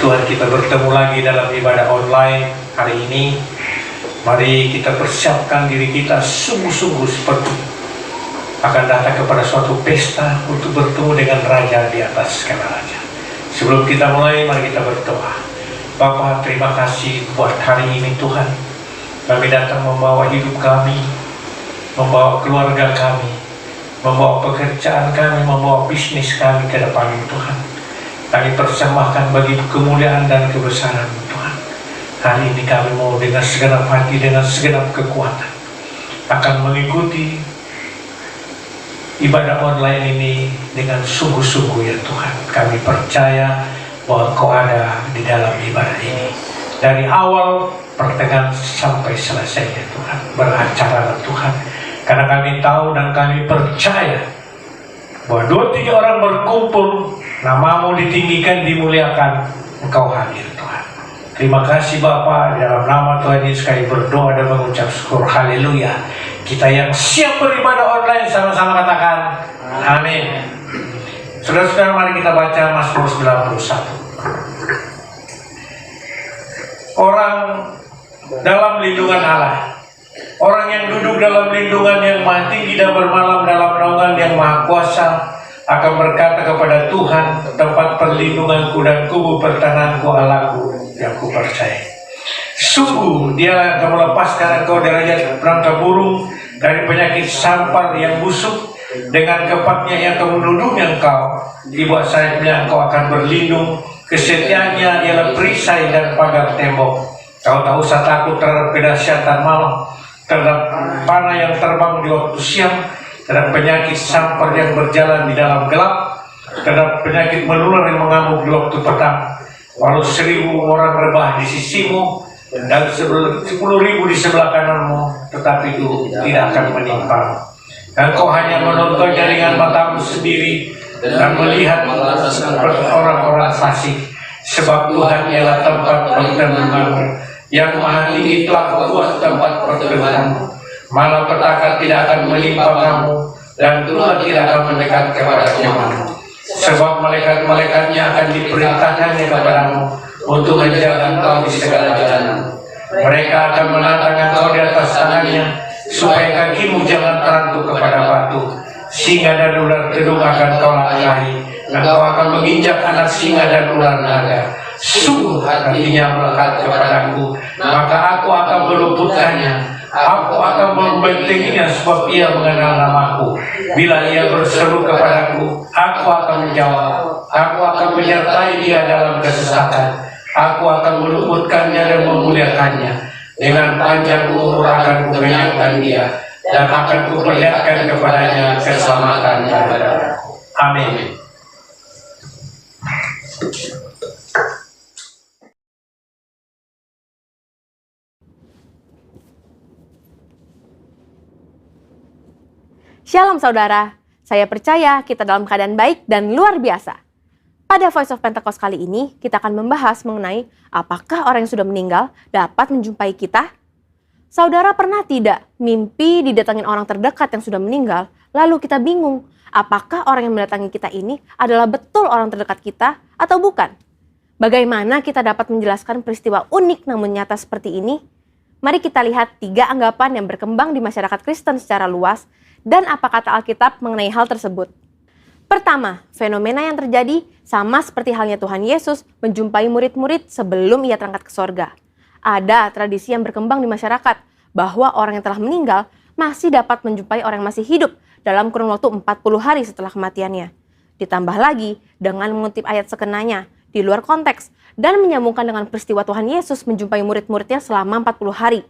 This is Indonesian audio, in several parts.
Tuhan, kita bertemu lagi dalam ibadah online hari ini. Mari kita persiapkan diri kita sungguh-sungguh seperti akan datang kepada suatu pesta untuk bertemu dengan Raja di atas segala raja. Sebelum kita mulai, mari kita berdoa. Bapa, terima kasih buat hari ini Tuhan. Kami datang membawa hidup kami, membawa keluarga kami, membawa pekerjaan kami, membawa bisnis kami ke depan Tuhan. Kami persembahkan bagi kemuliaan dan kebesaran Tuhan. Hari ini kami mau dengan segenap hati, dengan segenap kekuatan akan mengikuti ibadah online ini dengan sungguh-sungguh ya Tuhan. Kami percaya bahwa Kau ada di dalam ibadah ini. Dari awal, pertengahan sampai selesai ya Tuhan. Beracara Tuhan. Karena kami tahu dan kami percaya bahwa 2-3 orang berkumpul, Namamu ditinggikan, dimuliakan, Engkau hadir Tuhan. Terima kasih Bapa, dalam nama Tuhan Yesus kami berdoa dan mengucap syukur. Haleluya. Kita yang siap beribadah online sama-sama katakan amin. Saudara-saudara, mari kita baca Mazmur 91. Orang dalam lindungan Allah, orang yang duduk dalam lindungan yang maha tinggi dan bermalam dalam naungan yang maha kuasa akan berkata kepada Tuhan, tempat perlindunganku dan kubu pertahananku, Allahku yang kupercaya. Sungguh Dia akan melepaskan engkau dari perangkap burung, dari penyakit sampar yang busuk. Dengan kepaknya yang akan melindungi engkau, di bawah sayapnya engkau akan berlindung. Kesetiaannya ialah perisai dan pagar tembok. Kau tak usah takut terhadap kedahsyatan malam, terhadap panah yang terbang di waktu siang, terhadap penyakit sampar yang berjalan di dalam gelap, terhadap penyakit menular yang mengamuk di waktu petang. Walau 1000 orang rebah di sisimu dan 10.000 di sebelah kananmu, tetapi itu tidak akan menimpa. Engkau hanya menonton jaringan matamu sendiri dan melihat orang-orang fasik. Sebab Tuhan ialah tempat perlindunganmu, yang maha tinggi telah membuat tempat perlindunganmu. Malapetaka tidak akan menimpa kamu, dan Tuhan tidak akan mendekat kepada nyamanmu. Sebab malaikat-malaikatnya akan diperintahkannya kepadamu untuk menjaga engkau di segala jalan. Mereka akan menatang engkau di atas tangannya, supaya kakimu jangan terantuk kepada batu. Singa dan ular tedung akan kau langgahi, engkau akan menginjak anak singa dan ular naga. Sungguh hatinya melekat kepadaku, maka aku akan meluputkannya. Aku akan membentenginya sebab ia mengenal namaku. Bila ia berseru kepadaku, aku akan menjawab. Aku akan menyertai dia dalam kesesakan. Aku akan meluputkannya dan memuliakannya. Dengan panjang umur akan kukenyangkan dia, dan akan kuperlihatkan kepadanya keselamatan daripada. Amin. Shalom saudara, saya percaya kita dalam keadaan baik dan luar biasa. Pada Voice of Pentecost kali ini, kita akan membahas mengenai apakah orang yang sudah meninggal dapat menjumpai kita? Saudara pernah tidak mimpi didatangin orang terdekat yang sudah meninggal, lalu kita bingung, apakah orang yang mendatangi kita ini adalah betul orang terdekat kita atau bukan? Bagaimana kita dapat menjelaskan peristiwa unik namun nyata seperti ini? Mari kita lihat 3 anggapan yang berkembang di masyarakat Kristen secara luas dan apa kata Alkitab mengenai hal tersebut. Pertama, fenomena yang terjadi sama seperti halnya Tuhan Yesus menjumpai murid-murid sebelum ia terangkat ke sorga. Ada tradisi yang berkembang di masyarakat bahwa orang yang telah meninggal masih dapat menjumpai orang yang masih hidup dalam kurun waktu 40 hari setelah kematiannya. Ditambah lagi dengan mengutip ayat sekenanya di luar konteks dan menyambungkan dengan peristiwa Tuhan Yesus menjumpai murid-muridnya selama 40 hari.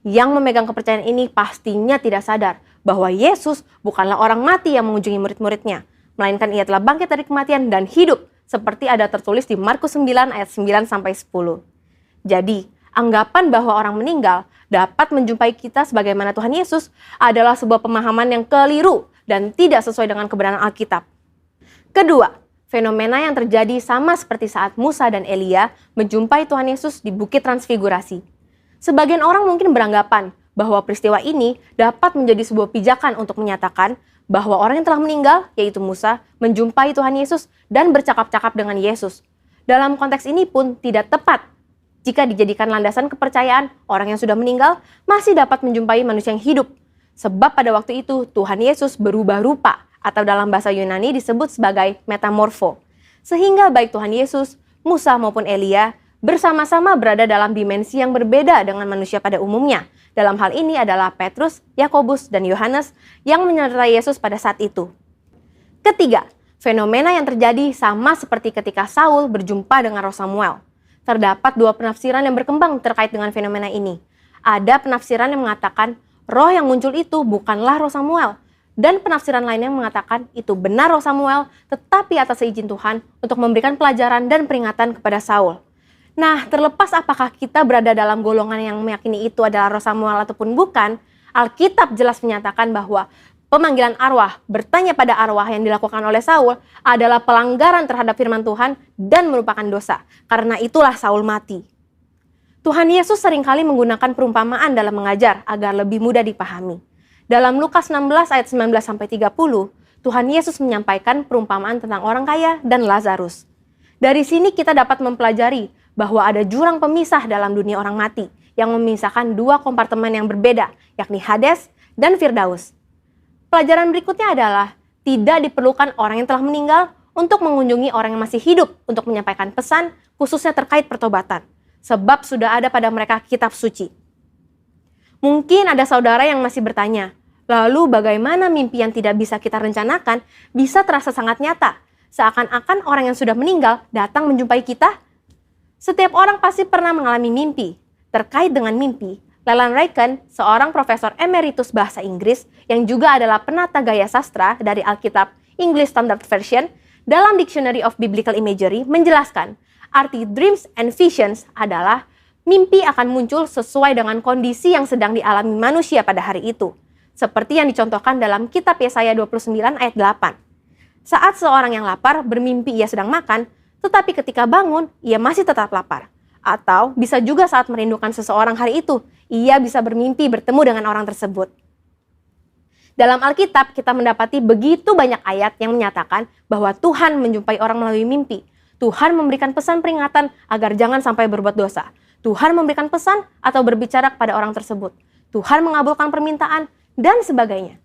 Yang memegang kepercayaan ini pastinya tidak sadar bahwa Yesus bukanlah orang mati yang mengunjungi murid-muridnya, melainkan ia telah bangkit dari kematian dan hidup, seperti ada tertulis di Markus 9 ayat 9-10. Jadi, anggapan bahwa orang meninggal dapat menjumpai kita sebagaimana Tuhan Yesus adalah sebuah pemahaman yang keliru dan tidak sesuai dengan kebenaran Alkitab. Kedua, fenomena yang terjadi sama seperti saat Musa dan Elia menjumpai Tuhan Yesus di Bukit Transfigurasi. Sebagian orang mungkin beranggapan bahwa peristiwa ini dapat menjadi sebuah pijakan untuk menyatakan bahwa orang yang telah meninggal, yaitu Musa, menjumpai Tuhan Yesus dan bercakap-cakap dengan Yesus. Dalam konteks ini pun tidak tepat jika dijadikan landasan kepercayaan orang yang sudah meninggal masih dapat menjumpai manusia yang hidup. Sebab pada waktu itu Tuhan Yesus berubah rupa atau dalam bahasa Yunani disebut sebagai metamorfo. Sehingga baik Tuhan Yesus, Musa maupun Elia bersama-sama berada dalam dimensi yang berbeda dengan manusia pada umumnya. Dalam hal ini adalah Petrus, Yakobus, dan Yohanes yang menyertai Yesus pada saat itu. Ketiga, fenomena yang terjadi sama seperti ketika Saul berjumpa dengan Roh Samuel. Terdapat dua penafsiran yang berkembang terkait dengan fenomena ini. Ada penafsiran yang mengatakan roh yang muncul itu bukanlah Roh Samuel. Dan penafsiran lainnya mengatakan itu benar Roh Samuel, tetapi atas izin Tuhan untuk memberikan pelajaran dan peringatan kepada Saul. Nah, terlepas apakah kita berada dalam golongan yang meyakini itu adalah Roh Samuel ataupun bukan, Alkitab jelas menyatakan bahwa pemanggilan arwah, bertanya pada arwah yang dilakukan oleh Saul adalah pelanggaran terhadap firman Tuhan dan merupakan dosa. Karena itulah Saul mati. Tuhan Yesus seringkali menggunakan perumpamaan dalam mengajar agar lebih mudah dipahami. Dalam Lukas 16 ayat 19-30, Tuhan Yesus menyampaikan perumpamaan tentang orang kaya dan Lazarus. Dari sini kita dapat mempelajari bahwa ada jurang pemisah dalam dunia orang mati yang memisahkan dua kompartemen yang berbeda, yakni Hades dan Firdaus. Pelajaran berikutnya adalah tidak diperlukan orang yang telah meninggal untuk mengunjungi orang yang masih hidup untuk menyampaikan pesan khususnya terkait pertobatan. Sebab sudah ada pada mereka kitab suci. Mungkin ada saudara yang masih bertanya, lalu bagaimana mimpi yang tidak bisa kita rencanakan bisa terasa sangat nyata? Seakan-akan orang yang sudah meninggal datang menjumpai kita? Setiap orang pasti pernah mengalami mimpi. Terkait dengan mimpi, Leland Ryken, seorang profesor emeritus bahasa Inggris yang juga adalah penata gaya sastra dari Alkitab English Standard Version, dalam Dictionary of Biblical Imagery menjelaskan, arti dreams and visions adalah mimpi akan muncul sesuai dengan kondisi yang sedang dialami manusia pada hari itu. Seperti yang dicontohkan dalam kitab Yesaya 29 ayat 8. Saat seorang yang lapar bermimpi ia sedang makan, tetapi ketika bangun ia masih tetap lapar. Atau bisa juga saat merindukan seseorang hari itu, ia bisa bermimpi bertemu dengan orang tersebut. Dalam Alkitab, kita mendapati begitu banyak ayat yang menyatakan bahwa Tuhan menjumpai orang melalui mimpi. Tuhan memberikan pesan peringatan agar jangan sampai berbuat dosa. Tuhan memberikan pesan atau berbicara kepada orang tersebut. Tuhan mengabulkan permintaan, dan sebagainya.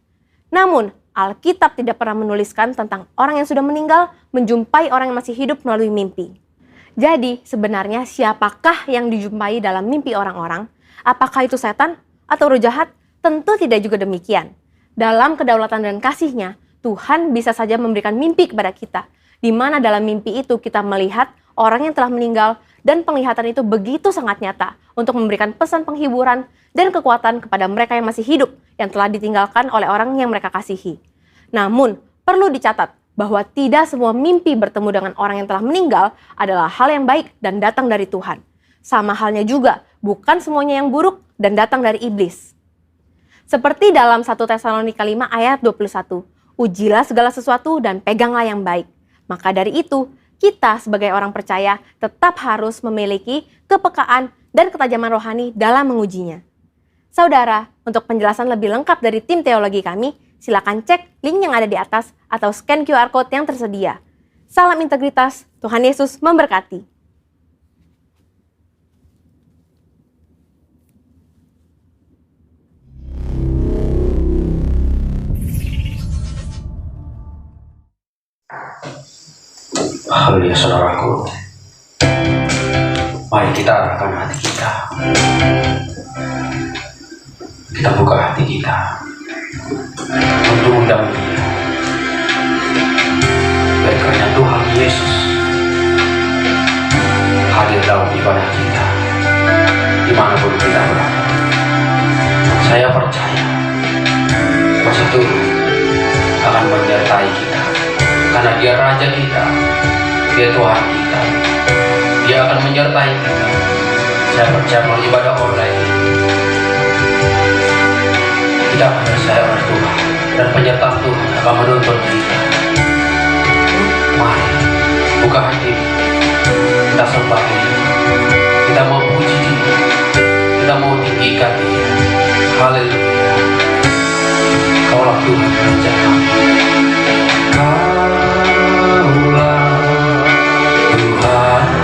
Namun, Alkitab tidak pernah menuliskan tentang orang yang sudah meninggal menjumpai orang yang masih hidup melalui mimpi. Jadi, sebenarnya siapakah yang dijumpai dalam mimpi orang-orang? Apakah itu setan atau roh jahat? Tentu tidak juga demikian. Dalam kedaulatan dan kasih-Nya, Tuhan bisa saja memberikan mimpi kepada kita, di mana dalam mimpi itu kita melihat orang yang telah meninggal dan penglihatan itu begitu sangat nyata untuk memberikan pesan penghiburan dan kekuatan kepada mereka yang masih hidup yang telah ditinggalkan oleh orang yang mereka kasihi. Namun, perlu dicatat bahwa tidak semua mimpi bertemu dengan orang yang telah meninggal adalah hal yang baik dan datang dari Tuhan. Sama halnya juga, bukan semuanya yang buruk dan datang dari iblis. Seperti dalam 1 Tesalonika 5 ayat 21, ujilah segala sesuatu dan peganglah yang baik. Maka dari itu, kita sebagai orang percaya tetap harus memiliki kepekaan dan ketajaman rohani dalam mengujinya. Saudara, untuk penjelasan lebih lengkap dari tim teologi kami, silakan cek link yang ada di atas atau scan QR Code yang tersedia. Salam integritas, Tuhan Yesus memberkati. Haleluya saudaraku. Mari kita arahkan hati kita. Kita buka hati kita untuk undang Dia. Dari karena Tuhan Yesus hadir dalam ibadah kita dimanapun kita berada. Saya percaya kuasa Tuhan akan menyertai kita karena Dia Raja kita, Dia Tuhan kita. Dia akan menyertai kita. Saya percaya melalui ibadah online kita akan percaya oleh Tuhan dan penyertaan Tuhan akan menuntun kita. Mari buka hati, kita sembah Dia, kita mau puji Dia, kita mau tinggikan Dia. Haleluya. Kaulah Tuhan Raja kami. Kaulah Tuhan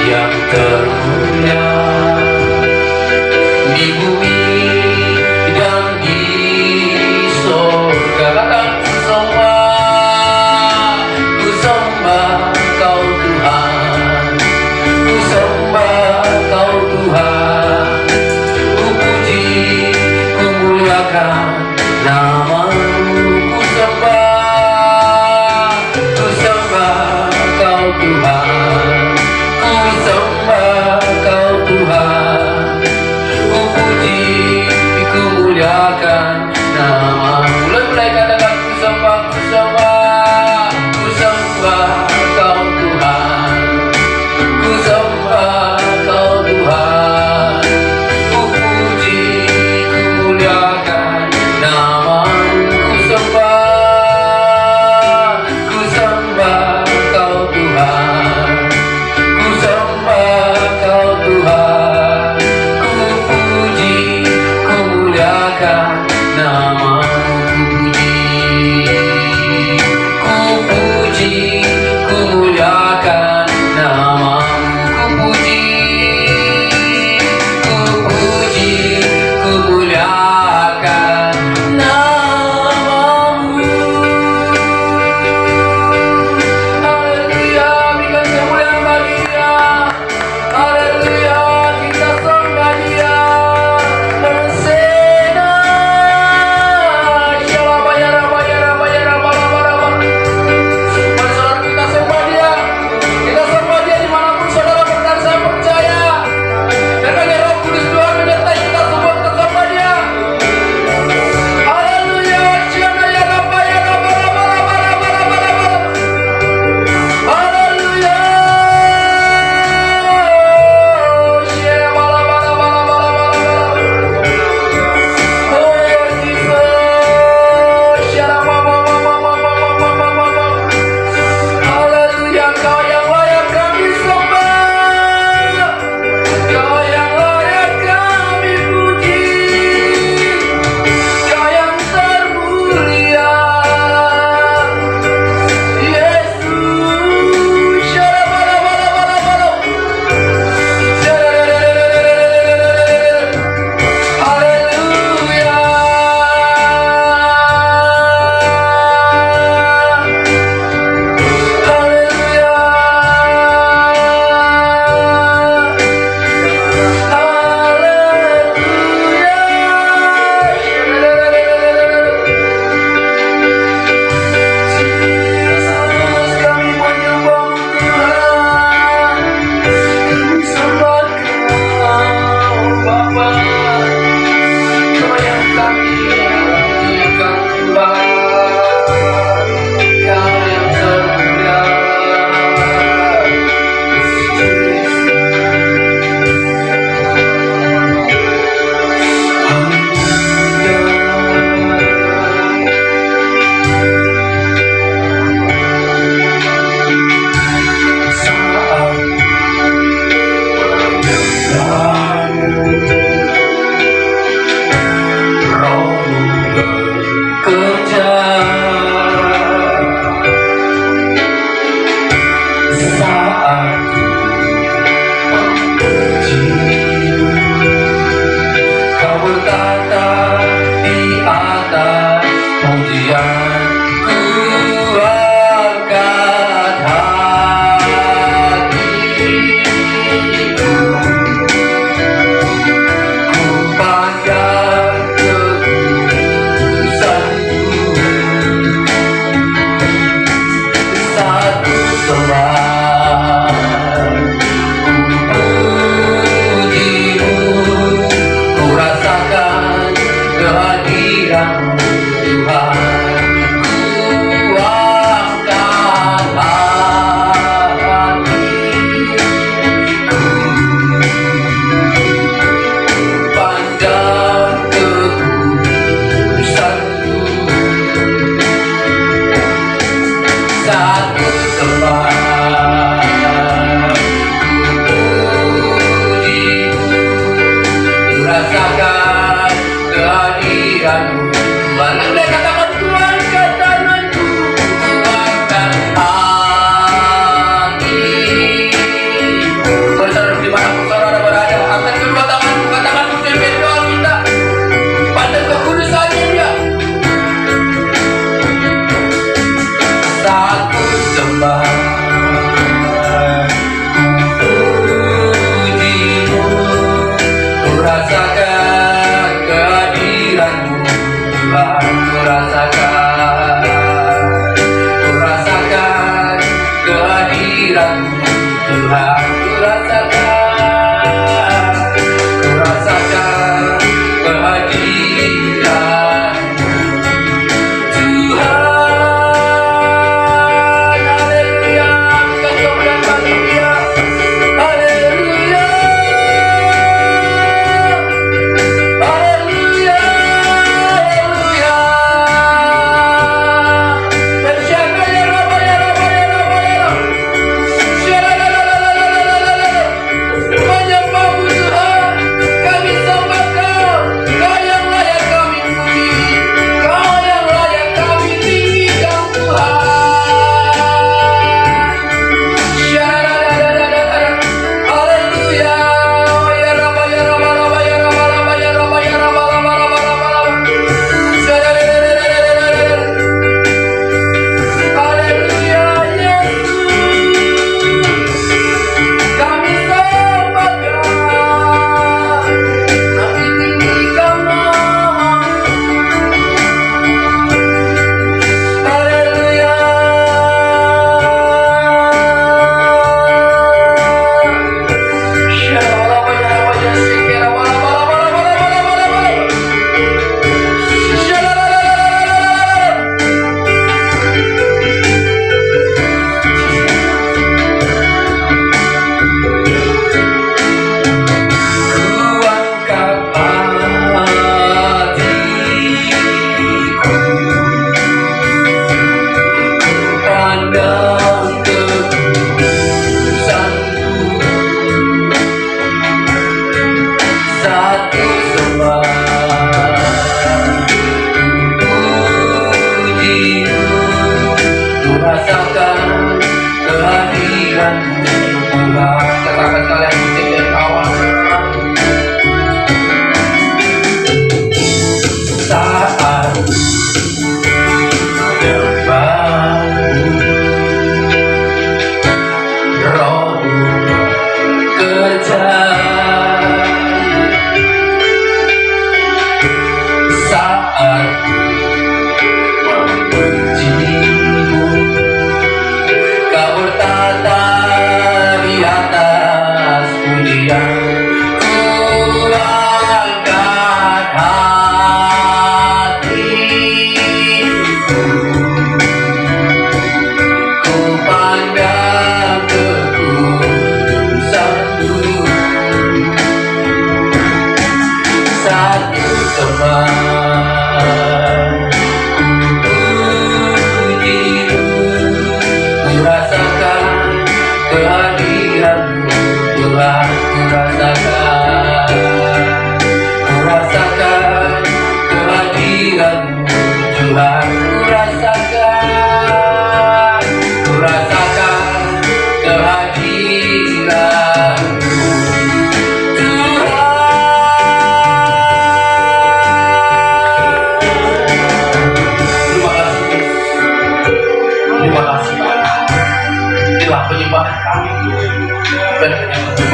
yang termulia di bumi dan di sorga. Katakan ku sembah kau Tuhan, ku sembah kau Tuhan, ku puji, ku muliakan namamu. Ku sembah kau Tuhan, ku sembah kau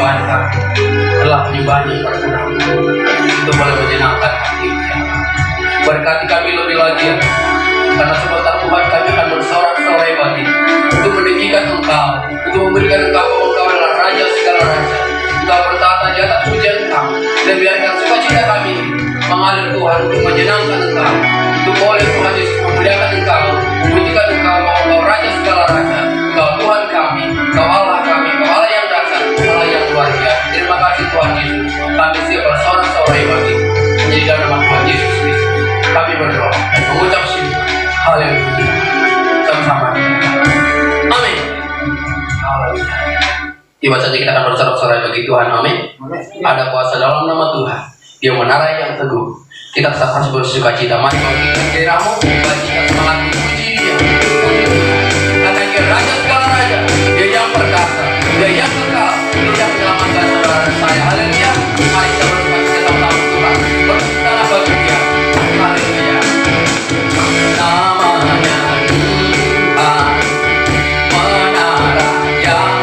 Tuhan kami telah menyembahnya kepada nama itu boleh menyenangkan hati ya. Berkati kami lebih lagi ya, karena sebentar Tuhan kami akan bersorak-sorai bagi untuk meninggikan Engkau, untuk memberikan Engkau bahwa Engkau adalah Raja segala raja. Engkau bertata di atas pujian kami, dan biarkan sukacita kami mengalir Tuhan untuk menyenangkan Engkau, untuk boleh Tuhan Yesus memuliakan Engkau, memujikan Engkau bahwa Engkau Raja segala raja, Engkau Tuhan kami, Engkau Allah kami, Engkau Allah yang dasar, Allah yang luar biasa. Terima kasih Tuhan Yesus, kami siap bersorak-sorai bagi menjadi dalam nama Tuhan Yesus Kristus. Kami berdoa dan mengucap syukur. Haleluya. Sama-sama. Amin. Haleluya. Tiba saja kita akan bersorak-sorai bagi Tuhan. Amin. Ada kuasa dalam nama Tuhan. Dia menara yang teguh. Kita tetap harus bersukacita. Mari kita kiramu, bagi kita semangat puji Dia. Puji Tuhan. Karena Dia Raja segala raja. Dia yang perkasa. Dia yang kekal. Dia yang menyelamatkan saudara saya. Haleluya. Mari kita bersukacita sama-sama Tuhan. Bersukacita bagi Dia. Haleluya. Namanya Tuhan, menara yang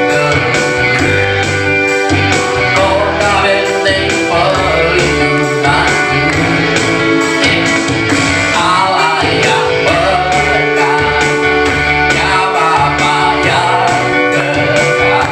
teguh, kota benteng perlindungan, Allah yang berkat, ya Bapa yang kekal.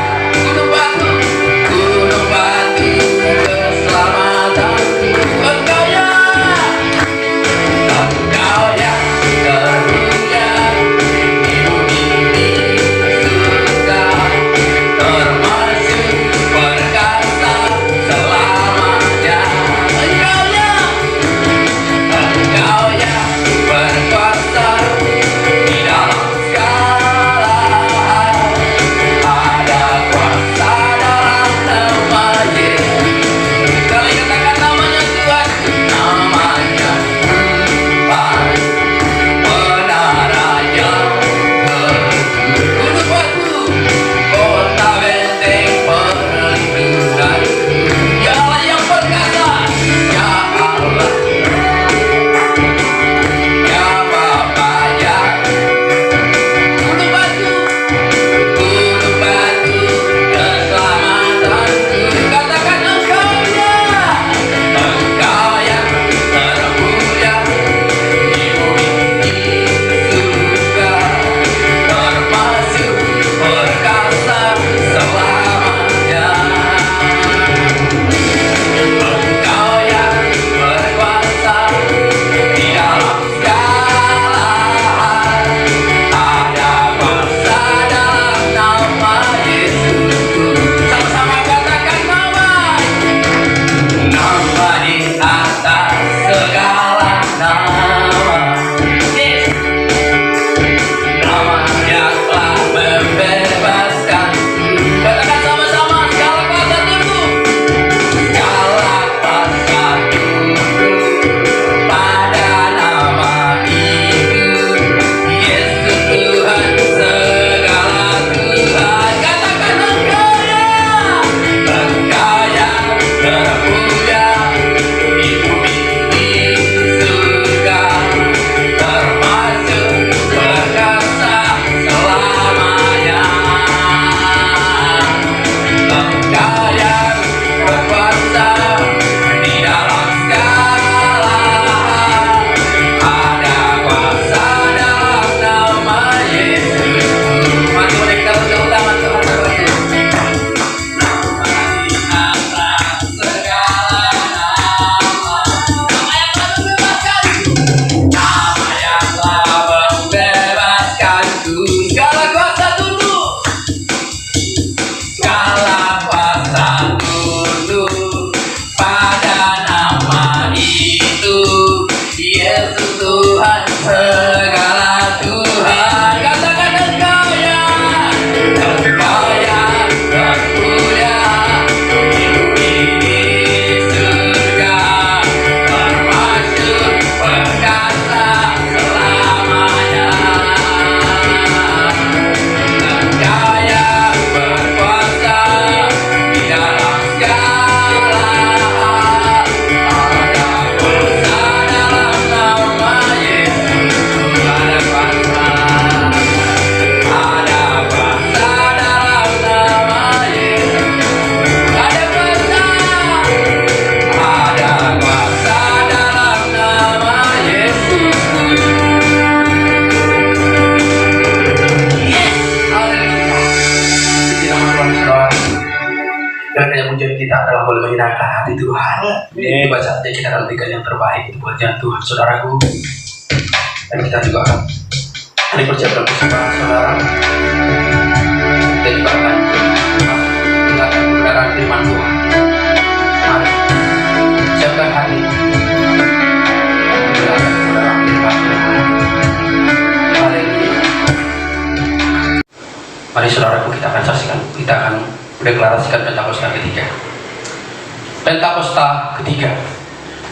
Saudara, kiranya pujian kita adalah boleh menyenangkan hati Tuhan. Tiba saatnya kita akan berikan yang terbaik untuk pujian Tuhan, saudaraku. Dan kita juga akan dipersiapkan persembahan saudara. Kita juga akan mendengarkan kebenaran firman Tuhan. Mari, siapkan hati. Mendengarkan kebenaran firman Tuhan. Haleluya. Mari saudaraku, kita akan saksikan, kita akan mendeklarasikan Pentakosta ketiga. Pentakosta ketiga.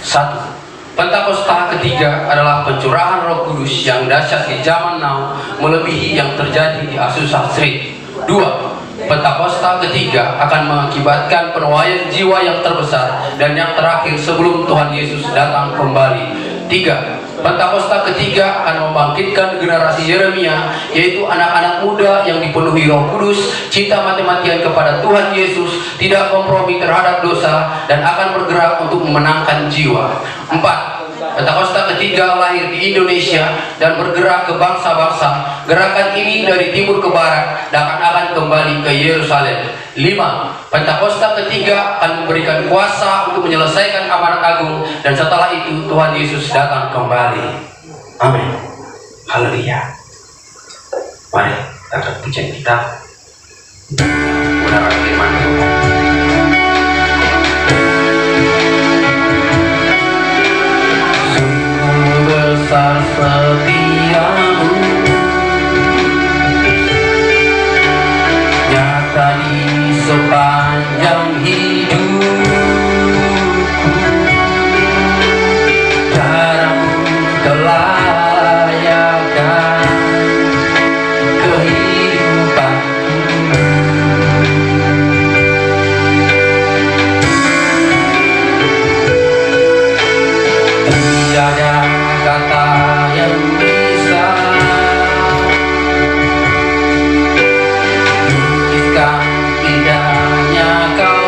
1. Pentakosta ketiga adalah pencurahan Roh Kudus yang dahsyat di zaman now, melebihi yang terjadi di Azusa Street. 2. Pentakosta ketiga akan mengakibatkan penuaian jiwa yang terbesar dan yang terakhir sebelum Tuhan Yesus datang kembali. 3. Pentakosta ketiga akan membangkitkan generasi Yeremia, yaitu anak-anak muda yang dipenuhi Roh Kudus, cinta mati-matian kepada Tuhan Yesus, tidak kompromi terhadap dosa, dan akan bergerak untuk memenangkan jiwa. 4. Pentakosta ketiga lahir di Indonesia dan bergerak ke bangsa-bangsa. Gerakan ini dari timur ke barat dan akan kembali ke Yerusalem. 5. Pentakosta ketiga akan memberikan kuasa untuk menyelesaikan amanat agung, dan setelah itu Tuhan Yesus datang kembali. Amin. Haleluya. Mari kita akan pujian kita. Kebenaran firman Tuhan. Sungguh besar setiamu, nyata di sepanjang hidupku. Caramu telayakkan kehidupanku. Tiada kata yang bisa lukiskan indahnya kau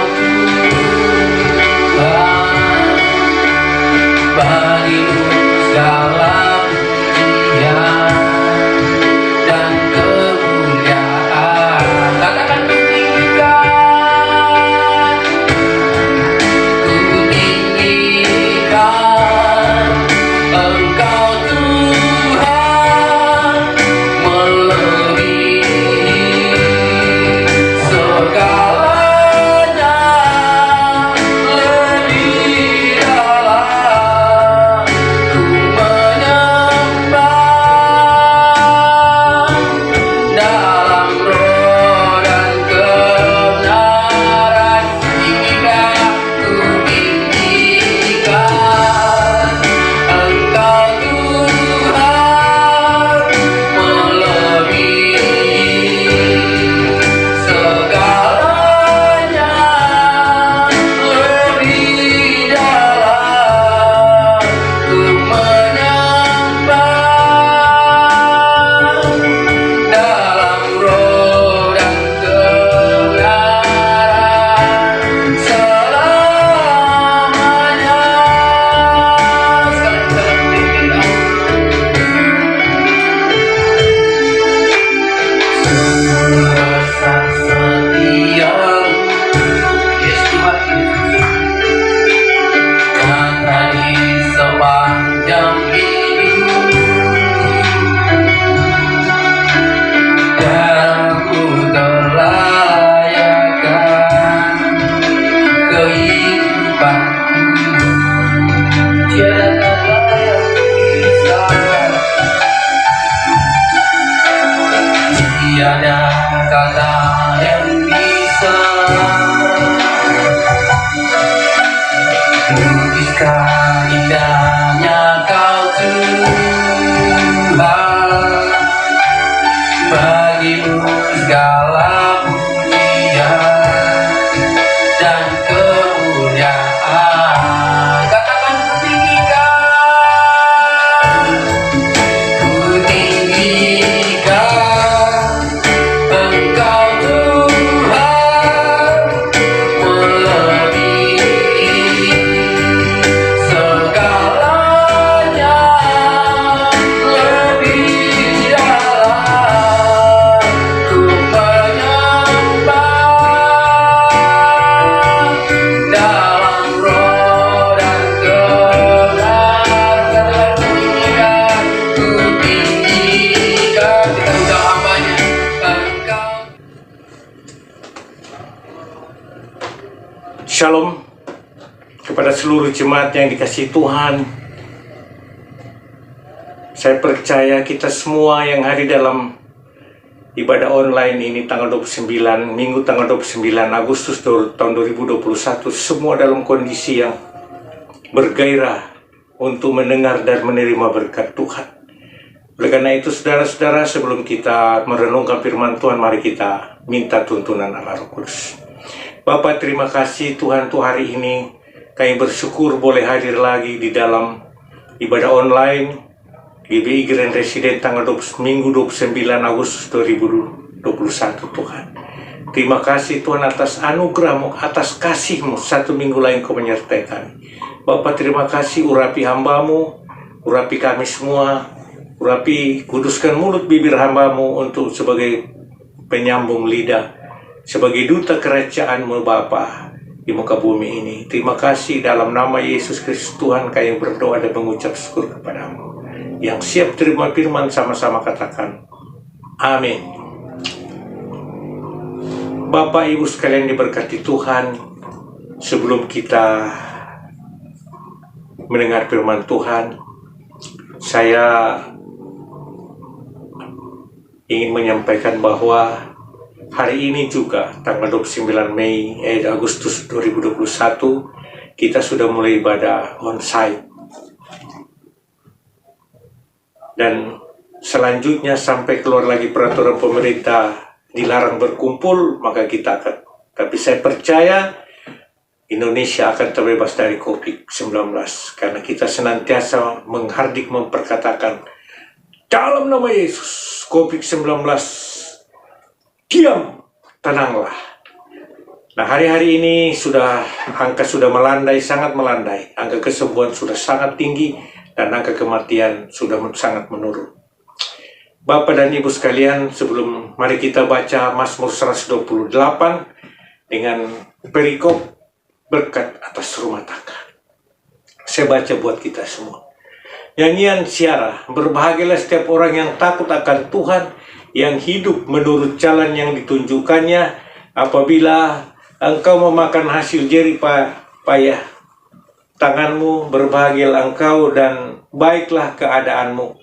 Shalom kepada seluruh jemaat yang dikasihi Tuhan. Saya percaya kita semua yang hadir dalam ibadah online ini tanggal 29, Minggu tanggal 29 Agustus tahun 2021, semua dalam kondisi yang bergairah untuk mendengar dan menerima berkat Tuhan. Oleh karena itu, saudara-saudara, sebelum kita merenungkan firman Tuhan, mari kita minta tuntunan Allah Roh Kudus. Bapa, terima kasih Tuhan untuk hari ini. Kami bersyukur boleh hadir lagi di dalam ibadah online GBI Grand Resident tanggal Minggu 29 Agustus 2021 Tuhan. Terima kasih Tuhan atas anugerah-Mu, atas kasih-Mu, satu minggu lain Kau menyertai kami. Bapak, terima kasih, urapi hamba-Mu, urapi kami semua, urapi, kuduskan mulut bibir hamba-Mu untuk sebagai penyambung lidah, sebagai duta kerajaan-Mu Bapa di muka bumi ini. Terima kasih dalam nama Yesus Kristus Tuhan kami berdoa dan mengucap syukur kepadamu. Yang siap terima firman sama-sama katakan amin. Bapak Ibu sekalian diberkati Tuhan, sebelum kita mendengar firman Tuhan, saya ingin menyampaikan bahwa hari ini juga tanggal 29 Agustus 2021 kita sudah mulai ibadah onsite. Dan selanjutnya sampai keluar lagi peraturan pemerintah dilarang berkumpul, maka kita akan. Tapi saya percaya Indonesia akan terbebas dari COVID-19 karena kita senantiasa menghardik memperkatakan dalam nama Yesus, COVID-19 diam, tenanglah. Nah, hari-hari ini angka sudah melandai, sangat melandai. Angka kesembuhan sudah sangat tinggi dan angka kematian sudah sangat menurun. Bapak dan Ibu sekalian, mari kita baca Mazmur 128 dengan perikop berkat atas rumah tangga. Saya baca buat kita semua. Nyanyian Siara, berbahagialah setiap orang yang takut akan Tuhan, yang hidup menurut jalan yang ditunjukkannya. Apabila engkau memakan hasil jerih payah tanganmu, berbahagialah engkau dan baiklah keadaanmu.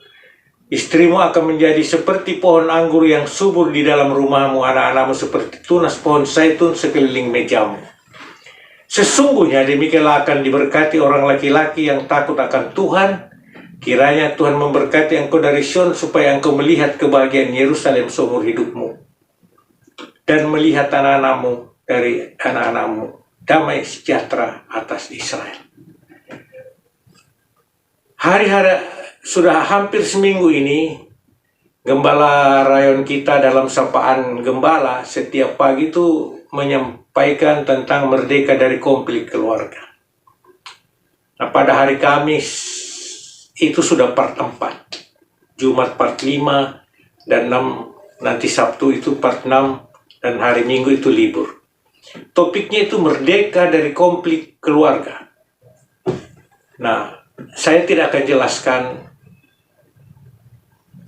Istrimu akan menjadi seperti pohon anggur yang subur di dalam rumahmu, anak-anakmu seperti tunas pohon zaitun sekeliling mejamu. Sesungguhnya demikianlah akan diberkati orang laki-laki yang takut akan Tuhan. Kiranya Tuhan memberkati engkau dari Sion, supaya engkau melihat kebahagiaan Yerusalem seumur hidupmu, dan melihat anak-anakmu dari anak-anakmu, damai sejahtera atas Israel. Hari-hari sudah hampir seminggu ini, Gembala Rayon kita dalam sapaan Gembala setiap pagi itu menyampaikan tentang merdeka dari konflik keluarga. Nah, pada hari Kamis itu sudah part 4, Jumat part 5 dan 6, nanti Sabtu itu part 6, dan hari Minggu itu libur. Topiknya itu merdeka dari konflik keluarga. Nah, saya tidak akan jelaskan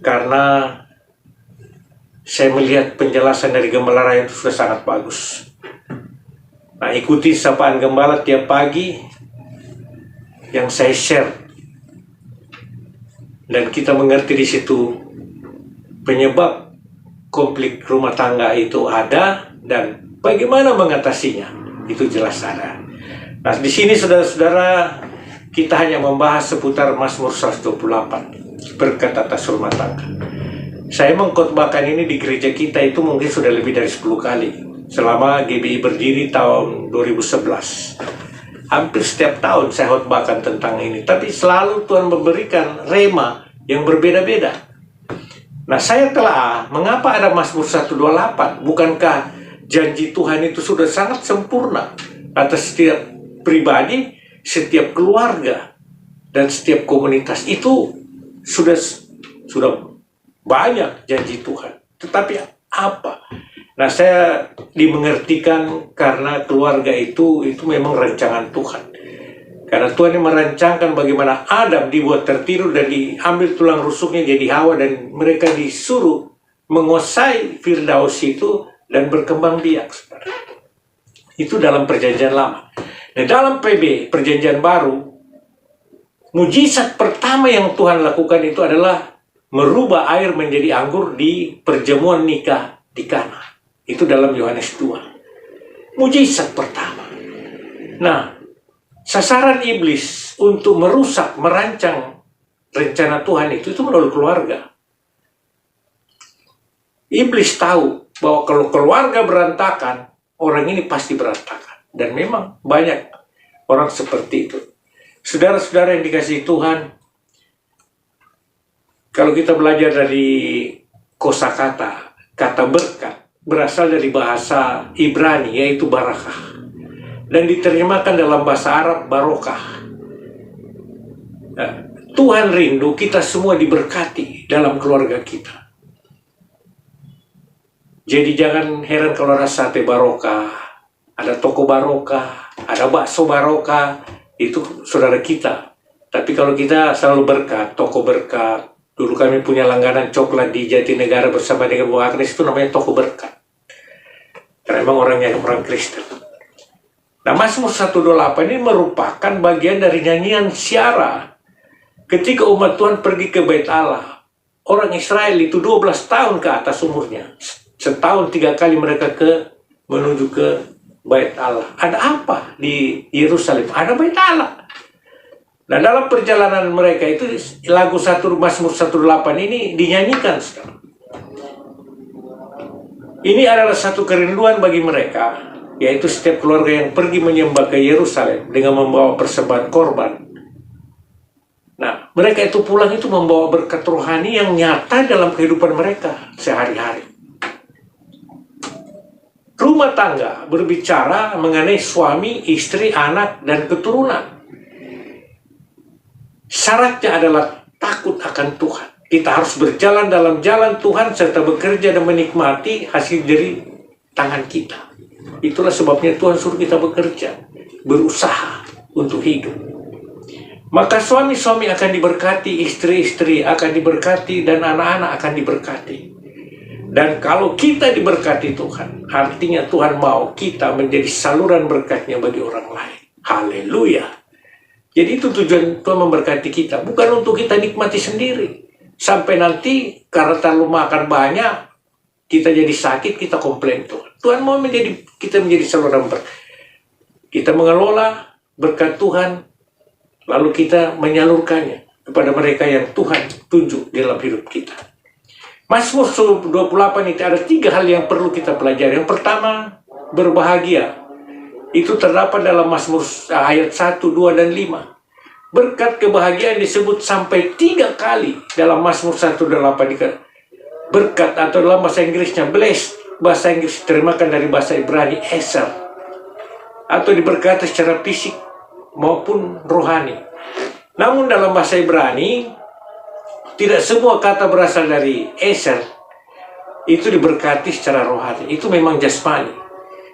karena saya melihat penjelasan dari Gembala Rayon itu sudah sangat bagus. Nah, ikuti sapaan Gembala tiap pagi yang saya share, dan kita mengerti di situ penyebab konflik rumah tangga itu ada dan bagaimana mengatasinya, itu jelas ada. Nah, di sini saudara-saudara, kita hanya membahas seputar Mazmur 128, berkat atas rumah tangga. Saya mengkhotbahkan ini di gereja kita itu mungkin sudah lebih dari 10 kali selama GBI berdiri tahun 2011. Hampir setiap tahun saya khotbahkan tentang ini, tapi selalu Tuhan memberikan rema yang berbeda-beda. Nah, saya telah mengapa ada Mazmur 128? Bukankah janji Tuhan itu sudah sangat sempurna atas setiap pribadi, setiap keluarga, dan setiap komunitas? Itu sudah banyak janji Tuhan. Tetapi apa? Nah, saya dimengertikan karena keluarga itu memang rancangan Tuhan. Karena Tuhan yang merancangkan bagaimana Adam dibuat tertidur dan diambil tulang rusuknya jadi Hawa, dan mereka disuruh menguasai Firdaus itu dan berkembang biak. Itu dalam perjanjian lama. Nah, dalam PB, Perjanjian Baru, mujizat pertama yang Tuhan lakukan itu adalah merubah air menjadi anggur di perjamuan nikah di Kana. Itu dalam Yohanes 2. Mujizat pertama. Nah, sasaran iblis untuk merusak, merancang rencana Tuhan itu melalui keluarga. Iblis tahu bahwa kalau keluarga berantakan, orang ini pasti berantakan. Dan memang banyak orang seperti itu. Saudara-saudara yang dikasihi Tuhan, kalau kita belajar dari kosakata, kata berkat berasal dari bahasa Ibrani, yaitu barakah. Dan diterjemahkan dalam bahasa Arab, barokah. Nah, Tuhan rindu kita semua diberkati dalam keluarga kita. Jadi jangan heran kalau ada sate barokah, ada toko barokah, ada bakso barokah, itu saudara kita. Tapi kalau kita selalu berkat, toko berkat, dulu kami punya langganan coklat di Jatinegara bersama dengan Bu Agnes, itu namanya toko berkat. Karena memang orangnya orang Kristen. Nah, Mazmur 128 ini merupakan bagian dari nyanyian syiara. Ketika umat Tuhan pergi ke Bait Allah, orang Israel itu 12 tahun ke atas umurnya. Setahun 3 kali mereka menuju ke Bait Allah. Ada apa di Yerusalem? Ada Bait Allah. Nah, dalam perjalanan mereka itu lagu Mazmur 128 ini dinyanyikan sekarang. Ini adalah satu kerinduan bagi mereka, yaitu setiap keluarga yang pergi menyembah ke Yerusalem dengan membawa persembahan korban. Nah, mereka itu pulang itu membawa berkat rohani yang nyata dalam kehidupan mereka sehari-hari. Rumah tangga berbicara mengenai suami, istri, anak, dan keturunan. Syaratnya adalah takut akan Tuhan. Kita harus berjalan dalam jalan Tuhan serta bekerja dan menikmati hasil dari tangan kita. Itulah sebabnya Tuhan suruh kita bekerja, berusaha untuk hidup. Maka suami-suami akan diberkati, istri-istri akan diberkati, dan anak-anak akan diberkati. Dan kalau kita diberkati Tuhan, artinya Tuhan mau kita menjadi saluran berkatnya bagi orang lain. Haleluya. Jadi itu tujuan Tuhan memberkati kita. Bukan untuk kita nikmati sendiri. Sampai nanti karena terlalu makan banyak, kita jadi sakit, kita komplain Tuhan. Tuhan mau kita menjadi saluran berkat. Kita mengelola berkat Tuhan, lalu kita menyalurkannya kepada mereka yang Tuhan tunjuk dalam hidup kita. Mazmur 28 itu ada 3 hal yang perlu kita pelajari. Yang pertama, berbahagia. Itu terdapat dalam Mazmur ayat 1, 2, dan 5. Berkat kebahagiaan disebut sampai 3 kali dalam Mazmur 128. Berkat atau dalam bahasa Inggrisnya blessed, bahasa Inggris terjemahkan dari bahasa Ibrani eser, atau diberkati secara fisik maupun rohani. Namun dalam bahasa Ibrani tidak semua kata berasal dari eser itu diberkati secara rohani. Itu memang jasmani.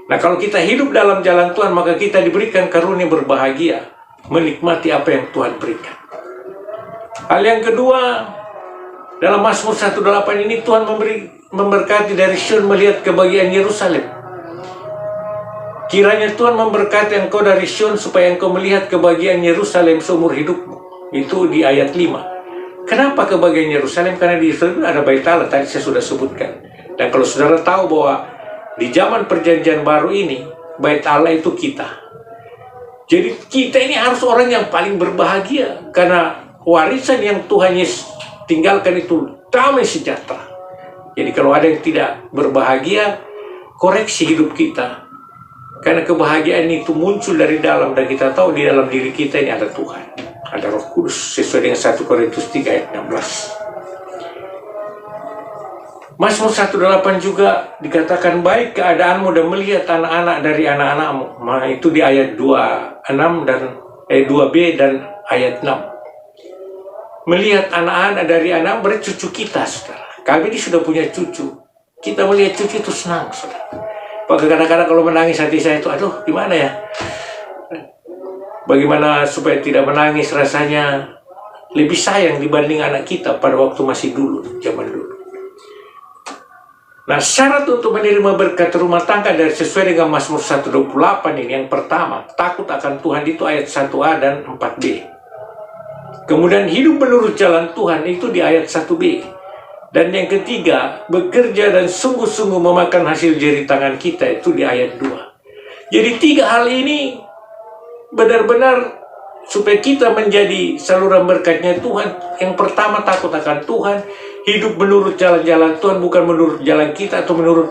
Nah, kalau kita hidup dalam jalan Tuhan, maka kita diberikan karunia berbahagia, menikmati apa yang Tuhan berikan. Hal yang kedua, dalam Mazmur 128 ini Tuhan memberkati dari Sion melihat kebahagiaan Yerusalem. Kiranya Tuhan memberkati engkau dari Sion supaya engkau melihat kebahagiaan Yerusalem seumur hidupmu. Itu di ayat 5. Kenapa kebahagiaan Yerusalem? Karena di Yerusalem ada Bait Allah, tadi saya sudah sebutkan. Dan kalau saudara tahu bahwa di zaman perjanjian baru ini, Bait Allah itu kita. Jadi kita ini harus orang yang paling berbahagia. Karena warisan yang Tuhan Yesus tinggalkan itu damai sejahtera. Jadi kalau ada yang tidak berbahagia, koreksi hidup kita. Karena kebahagiaan itu muncul dari dalam, dan kita tahu di dalam diri kita ini ada Tuhan, ada Roh Kudus, sesuai dengan 1 Korintus 3 ayat 16. Mazmur 128 juga dikatakan baik keadaanmu dan melihat anak-anak dari anak-anakmu. Nah, itu di ayat 26 dan 2b dan ayat 6. Melihat anak-anak dari anak berarti cucu kita, saudara. Kami ini sudah punya cucu. Kita melihat cucu itu senang, saudara. Pakai kadang-kadang kalau menangis hati saya itu, aduh gimana ya? Bagaimana supaya tidak menangis, rasanya lebih sayang dibanding anak kita pada waktu masih dulu, zaman dulu. Nah, syarat untuk menerima berkat rumah tangga dari sesuai dengan Mazmur 128 ini, yang pertama, takut akan Tuhan, itu ayat 1a dan 4b. Kemudian hidup menurut jalan Tuhan, itu di ayat 1b. Dan yang ketiga, bekerja dan sungguh-sungguh memakan hasil jari tangan kita, itu di ayat 2. Jadi 3 hal ini benar-benar supaya kita menjadi saluran berkatnya Tuhan. Yang pertama, takut akan Tuhan, hidup menurut jalan-jalan Tuhan, bukan menurut jalan kita atau menurut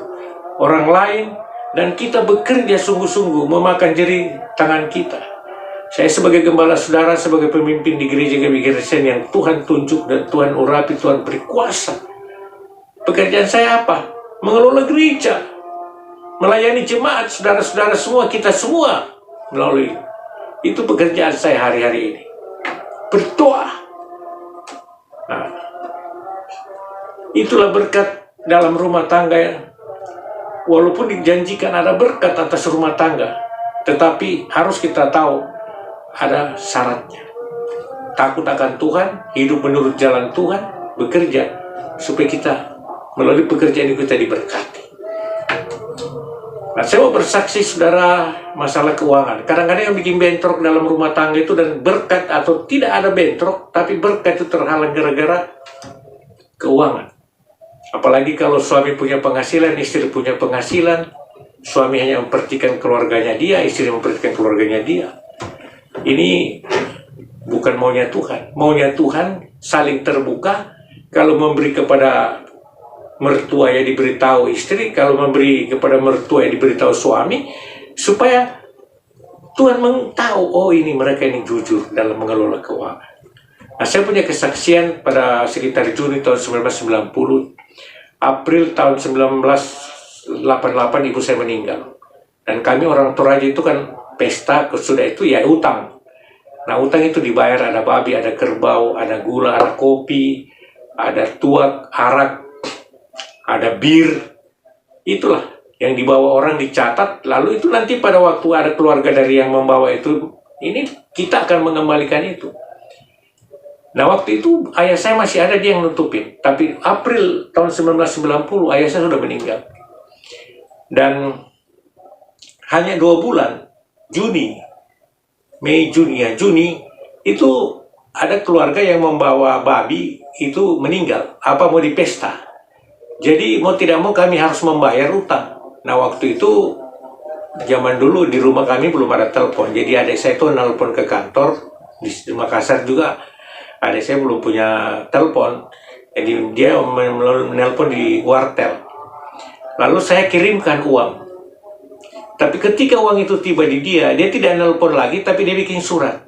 orang lain. Dan kita bekerja sungguh-sungguh memakan jari tangan kita. Saya sebagai gembala saudara, sebagai pemimpin di gereja GBI yang Tuhan tunjuk dan Tuhan urapi, Tuhan beri kuasa. Pekerjaan saya apa? Mengelola gereja, melayani jemaat, saudara-saudara semua, kita semua melalui. Itu pekerjaan saya hari-hari ini. Berdoa. Nah, itulah berkat dalam rumah tangga ya. Walaupun dijanjikan ada berkat atas rumah tangga, tetapi harus kita tahu ada syaratnya. Takut akan Tuhan, hidup menurut jalan Tuhan, bekerja supaya kita melalui pekerjaan itu kita diberkati. Nah, saya mau bersaksi saudara masalah keuangan. Kadang-kadang yang bikin bentrok dalam rumah tangga itu, dan berkat atau tidak ada bentrok, tapi berkat itu terhalang gara-gara keuangan. Apalagi kalau suami punya penghasilan, istri punya penghasilan, suami hanya memperhatikan keluarganya dia, istri memperhatikan keluarganya dia. Ini bukan maunya Tuhan. Maunya Tuhan saling terbuka. Kalau memberi kepada mertua ya diberitahu istri, kalau memberi kepada mertua ya diberitahu suami, supaya Tuhan tahu, oh ini mereka ini jujur dalam mengelola keuangan. Nah, saya punya kesaksian pada sekitar Juni tahun 1990, April tahun 1988 ibu saya meninggal. Dan kami orang Toraja itu kan pesta, sudah itu ya utang. Nah, utang itu dibayar, ada babi, ada kerbau, ada gula, ada kopi, ada tuak, arak, ada bir. Itulah yang dibawa orang dicatat, lalu itu nanti pada waktu ada keluarga dari yang membawa itu, ini kita akan mengembalikan itu. Nah, waktu itu ayah saya masih ada, dia yang nutupin. Tapi April tahun 1990 ayah saya sudah meninggal. Dan hanya 2 bulan, Juni, itu ada keluarga yang membawa babi itu meninggal. Apa mau dipesta? Jadi mau tidak mau kami harus membayar utang. Nah, waktu itu zaman dulu di rumah kami belum ada telepon. Jadi adik saya itu nelpon ke kantor di Makassar juga. Adik saya belum punya telepon. Jadi dia menelpon di wartel. Lalu saya kirimkan uang. Tapi ketika uang itu tiba di dia tidak nelpon lagi, tapi dia bikin surat.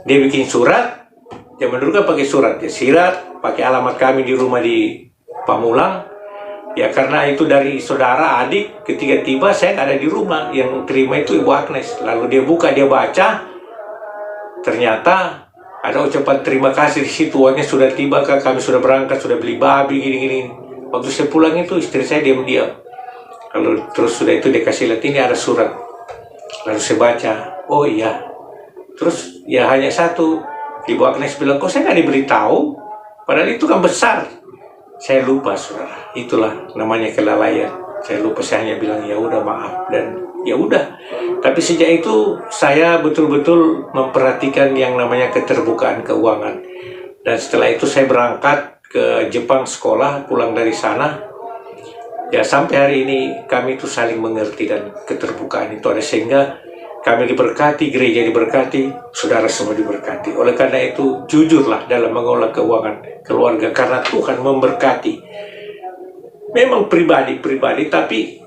Dia bikin surat, zaman dulu kan pakai surat, ya sirat, pakai alamat kami di rumah di Pamulang. Ya karena itu dari saudara, adik, ketika tiba saya nggak ada di rumah, yang terima itu Ibu Agnes. Lalu dia buka, dia baca, ternyata ada ucapan terima kasih di situ, uangnya sudah tiba, kami sudah berangkat, sudah beli babi, gini-gini. Waktu saya pulang itu istri saya diam-diam. Lalu terus sudah itu dia kasih lihat, ini ada surat. Lalu saya baca, oh iya. Terus ya hanya satu, Ibu Agnes bilang, kok saya nggak diberitahu? Padahal itu kan besar. Saya lupa, saudara. Itulah namanya kelalaian. Saya lupa, saya hanya bilang ya udah maaf dan ya udah. Tapi sejak itu saya betul-betul memperhatikan yang namanya keterbukaan keuangan. Dan setelah itu saya berangkat ke Jepang sekolah, pulang dari sana. Ya sampai hari ini kami itu saling mengerti dan keterbukaan itu ada, sehingga kami diberkati, gereja diberkati, saudara semua diberkati. Oleh karena itu jujurlah dalam mengelola keuangan keluarga, karena Tuhan memberkati. Memang pribadi, tapi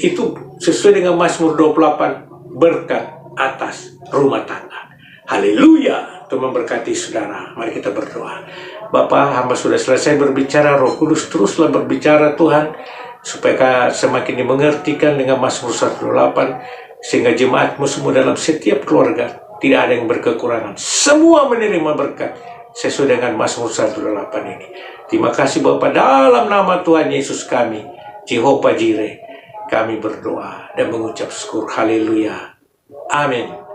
itu sesuai dengan Mazmur 28, berkat atas rumah tangga. Haleluya, Tuhan memberkati saudara. Mari kita berdoa. Bapa, hamba sudah selesai berbicara, Roh Kudus teruslah berbicara Tuhan, supaya semakin dimengertikan dengan Mazmur 128, sehingga jemaatmu semua dalam setiap keluarga tidak ada yang berkekurangan, semua menerima berkat sesuai dengan Mazmur 128 ini. Terima kasih Bapa, dalam nama Tuhan Yesus kami, Jehovah Jireh, kami berdoa dan mengucap syukur. Haleluya. Amin.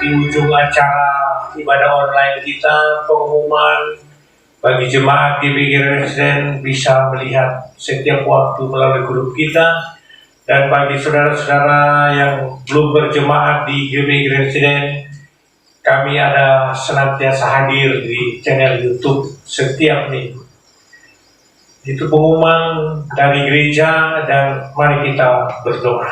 di ujung acara ibadah online kita pengumuman bagi jemaat GBG Residen bisa melihat setiap waktu melalui grup kita, dan bagi saudara-saudara yang belum berjemaat di GBG Residen, kami ada senantiasa hadir di channel YouTube setiap minggu. Itu pengumuman dari gereja, dan mari kita berdoa.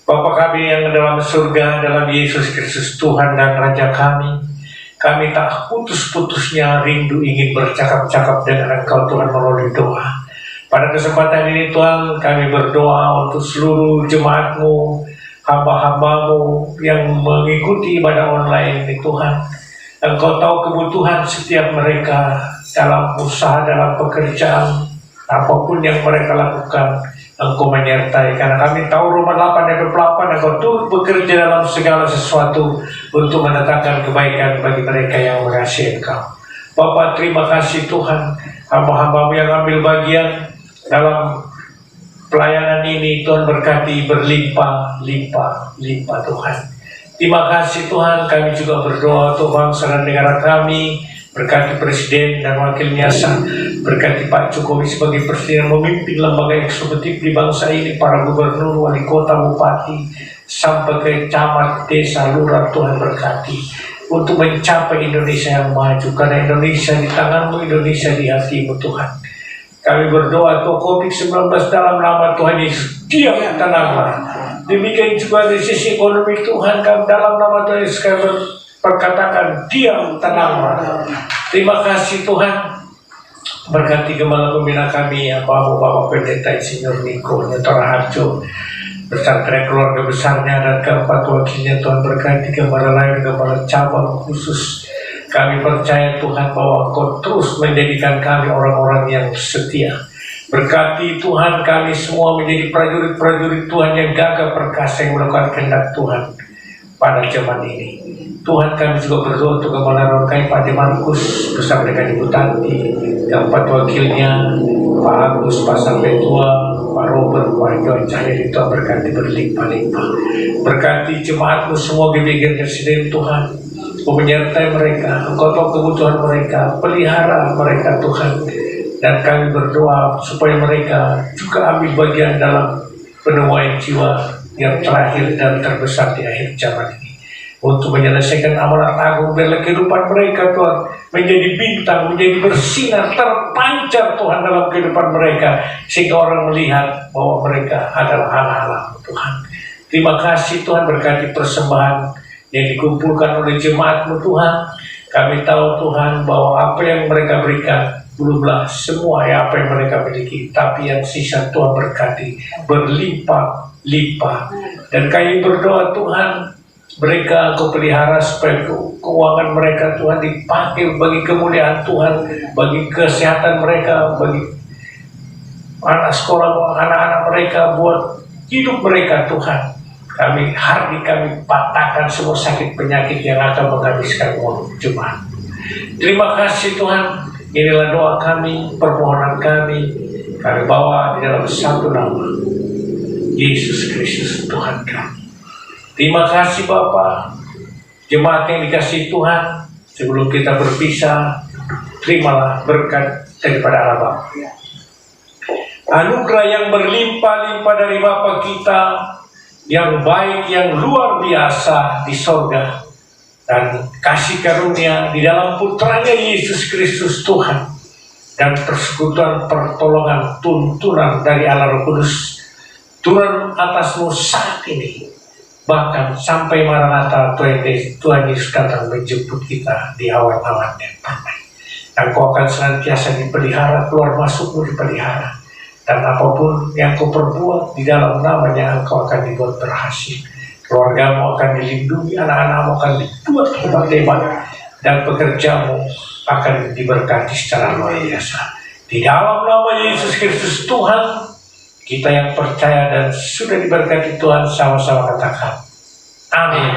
Bapa kami yang dalam surga, dalam Yesus Kristus Tuhan dan Raja kami tak putus-putusnya rindu ingin bercakap-cakap dengan Engkau Tuhan melalui doa. Pada kesempatan ini Tuhan, kami berdoa untuk seluruh jemaat-Mu, hamba-hamba-Mu yang mengikuti ibadah online ini Tuhan. Engkau tahu kebutuhan setiap mereka dalam usaha, dalam pekerjaan, apapun yang mereka lakukan. Engkau menyertai, karena kami tahu Roma 8 ayat 28, Engkau turut bekerja dalam segala sesuatu untuk mendatangkan kebaikan bagi mereka yang mengasihi Engkau. Bapa, terima kasih Tuhan, hamba-hamba-Mu yang ambil bagian dalam pelayanan ini, Tuhan berkati berlimpah-limpah Tuhan. Terima kasih Tuhan, kami juga berdoa untuk bangsa dan negara kami. Berkati Presiden dan Wakilnya, berkati Pak Jokowi sebagai Presiden memimpin lembaga eksekutif di bangsa ini, para gubernur, wali kota, bupati, sampai ke camat, desa, lurah. Tuhan berkati untuk mencapai Indonesia yang maju, karena Indonesia di tangan-Mu, Indonesia di hati-Mu Tuhan. Kami berdoa untuk COVID-19 dalam nama Tuhan Yesus, diam tenanglah. Demikian juga di sisi ekonomi Tuhan, kami dalam nama Tuhan Yesus kami perkatakan diam tenanglah. Terima kasih Tuhan. Berkati Gembala Pembina kami, Bapak Pendeta Insinyur Niko Nyotora Harjo beserta keluarga besarnya dan keempat wakilnya. Tuhan berkati Gembala lain, Gembala cabang khusus. Kami percaya Tuhan bahwa Engkau terus menjadikan kami orang-orang yang setia. Berkati Tuhan kami semua menjadi prajurit-prajurit Tuhan yang gagah perkasa yang melakukan kehendak Tuhan pada zaman ini. Tuhan, kami juga berdoa untuk Gembala Rokai Pak Demarkus bersama dengan Ibu Tanti, keempat wakilnya Pak Agus, Pak Sampetua, Pak Robert, Pak Johan Cahyadi. Tuhan berkati berlimpah-limpah. Berkati jemaat-Mu semua GBG Residen Tuhan, Engkau menyertai mereka, Engkau tahu kebutuhan mereka, pelihara mereka Tuhan. Dan kami berdoa supaya mereka juga ambil bagian dalam penemuan jiwa yang terakhir dan terbesar di akhir zaman ini, untuk menyelesaikan amanat agung dalam kehidupan mereka Tuhan, menjadi bintang, menjadi bersinar, terpancar Tuhan dalam kehidupan mereka, sehingga orang melihat bahwa mereka adalah anak-anak Tuhan. Terima kasih Tuhan, berkati persembahan yang dikumpulkan oleh jemaat-Mu Tuhan. Kami tahu Tuhan bahwa apa yang mereka berikan belumlah semua apa yang mereka miliki, tapi yang sisa Tuhan berkati berlimpah-limpah. Dan kami berdoa Tuhan, mereka Engkau pelihara supaya keuangan mereka Tuhan dipakai bagi kemuliaan Tuhan, bagi kesehatan mereka, bagi anak sekolah, anak-anak mereka, buat hidup mereka Tuhan. Kami patahkan semua sakit penyakit yang akan menghabiskan uang jemaat. Terima kasih Tuhan. Inilah doa kami, permohonan kami bawa di dalam satu nama, Yesus Kristus Tuhan kami. Terima kasih Bapa. Jemaat yang dikasihi Tuhan, sebelum kita berpisah, terimalah berkat daripada Allah Bapa. Anugerah yang berlimpah-limpah dari Bapa kita yang baik, yang luar biasa di sorga, dan kasih karunia di dalam putranya Yesus Kristus Tuhan, dan persekutuan pertolongan tuntunan dari Allah Roh Kudus turun atasmu saat ini, bahkan sampai Maranatha Tuhan Yesus datang menjemput kita di awan-awan yang permai. Engkau akan senantiasa dipelihara, keluar masukmu dipelihara, dan apapun yang kau perbuat di dalam namanya engkau akan dibuat berhasil. Keluargamu akan dilindungi, anak-anakmu akan dibuat hebat-hebat, dan pekerjamu akan diberkati secara luar biasa. Di dalam nama Yesus Kristus Tuhan, kita yang percaya dan sudah diberkati Tuhan sama-sama katakan amin.